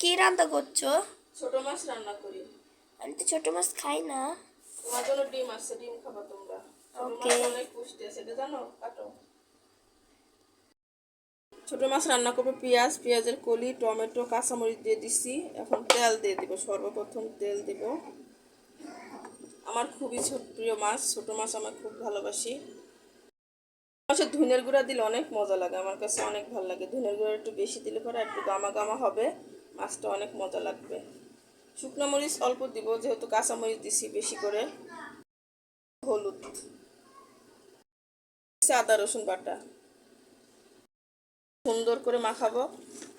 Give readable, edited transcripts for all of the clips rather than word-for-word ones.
কি রান্না করছো? ছোট মাছ রান্না করি। আমি তো ছোট মাছ খাই না। তোমার জন্য ডিম আছে, ডিম খাবা তোমরা। ছোট ওকে। মাছ অনেক পুষ্টি আছে, এটা জানো? কাটো। ছোট মাছ রান্না করবো। পেঁয়াজের কলি, টমেটো, কাঁচামরিচ দিয়ে দিছি। এখন তেল দিয়ে দিব। সর্বপ্রথম তেল দিব। আমার খুবই প্রিয় মাছ, ছোট মাছ আমার খুব ভালোবাসি। মাছের ধনের গুঁড়া দিলে অনেক মজা লাগে, আমার কাছে অনেক ভালো লাগে। ধনের গুঁড়া একটু বেশি দিলে পরে একটু গামা গামা হবে, মাছটা অনেক মজা লাগবে। শুকনো মরিচ অল্প দিব, যেহেতু কাঁচামরিচ দিছি বেশি করে। হলুদ, আদা রসুন বাটা সুন্দর করে মাখাবো।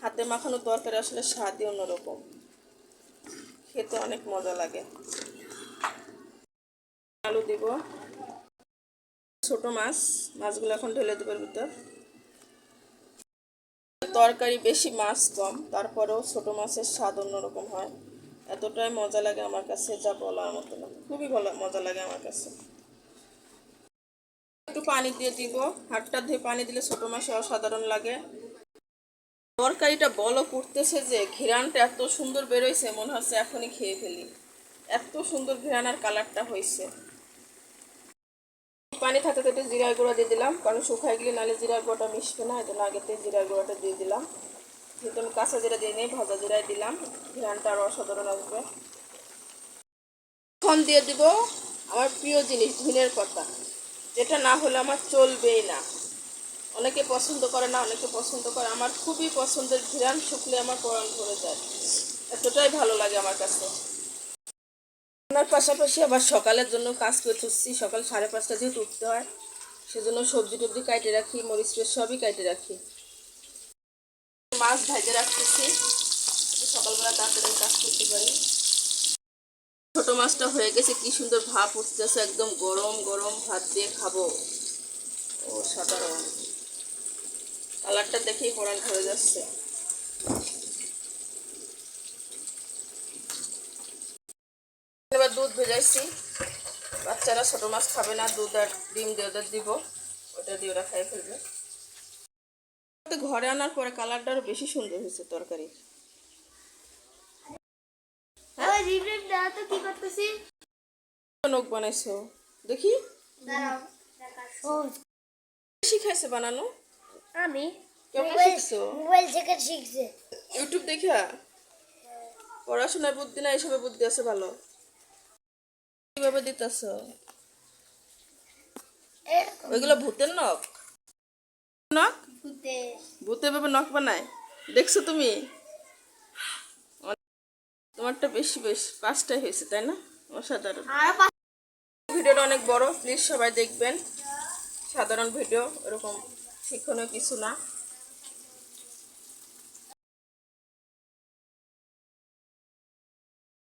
হাতে মাখানো তরকারি আসলে স্বাদই অন্যরকম, খেতে অনেক মজা লাগে। আলু দিব, ছোট মাছগুলো এখন ঢেলে দেবার ভিতর। তরকারি বেশি, মাছ কম, তারপরেও ছোট মাছের স্বাদ অন্যরকম হয়। এতটাই মজা লাগে আমার কাছে, যা বলার মতো না। খুবই মজা লাগে আমার কাছে। একটু পানি দিয়ে দিব, হাতটা ধুয়ে পানি দিলে ছোট মাছে অসাধারণ লাগে। তরকারিটা বলো করতেছে যে, ঘিরানটা এত সুন্দর বেরোইছে, মনে হচ্ছে এখনই খেয়ে ফেলি, এত সুন্দর ঘিরান আর কালারটা হয়েছে। পানি থাকতে থাকতে জিরার গুঁড়া দিয়ে দিলাম, কারণ শুকাই গেলে নাহলে জিরার গুঁড়াটা মিশবে না, এই জন্য আগেতে জিরার গুঁড়াটা দিয়ে দিলাম। যেহেতু আমি কাঁচা জিরা দিয়ে নিই, ভাজা জিরাই দিলাম, ঘিরানটা আরও অসাধারণ আসবে। এখন দিয়ে দিব আমার প্রিয় জিনিস, ধনের পাতা, যেটা না হলে আমার চলবেই না। অনেকে পছন্দ করে না, অনেকে পছন্দ করে। আমার খুবই পছন্দের, ঘিরান শুকলে আমার পরাণ ভরে যায়, এতটাই ভালো লাগে আমার কাছে। রান্নার পাশাপাশি আবার সকালের জন্য কাজ করে তুলছি। সকাল 5:30 যেহেতু উঠতে হয়, সেজন্য সবজি টবজি কাটে রাখি, মরিচ টরিচ সবই কাটে রাখি। মাছ ভাজে রাখতেছি, সকালবেলা তাড়াতাড়ি কাজ করতে পারি। ছোট মাছটা হয়ে গেছে, কি সুন্দর ভাপ উঠতেছে, একদম গরম গরম ভাত দিয়ে খাবো, ও সাধারণ। কালারটা দেখেই পরাণ ভরে যাচ্ছে। এবার দুধ ভেজাইছি, বাচ্চারা ছোট মাছ খাবে না, দুধ আর ডিম দিয়ে ওদের দিব, ওটা দিয়ে ওরা খাই ফেলবে। ঘরে আনার পরে কালারটা আরো বেশি সুন্দর হয়েছে তরকারি। নখ বানাইছো দেখি, শিখাইছে বানানো? আমি কেমন শিখছো? মোবাইল থেকে শিখছে। ইউটিউব দেখা? পড়াশোনার বুদ্ধি না, এসবে বুদ্ধি আছে ভালো। কিভাবে দিতেছ? ওইগুলো ভূতের নখ? নখ ভূতে ভাবে নখ বানায়, দেখছো তুমি? তোমারটা বেশি 5টাই হয়েছে, তাই না? অসাধারণ। ভিডিওটা অনেক বড়, প্লিজ সবাই দেখবেন। সাধারণ ভিডিও, এরকম শিক্ষণীয় কিছু না।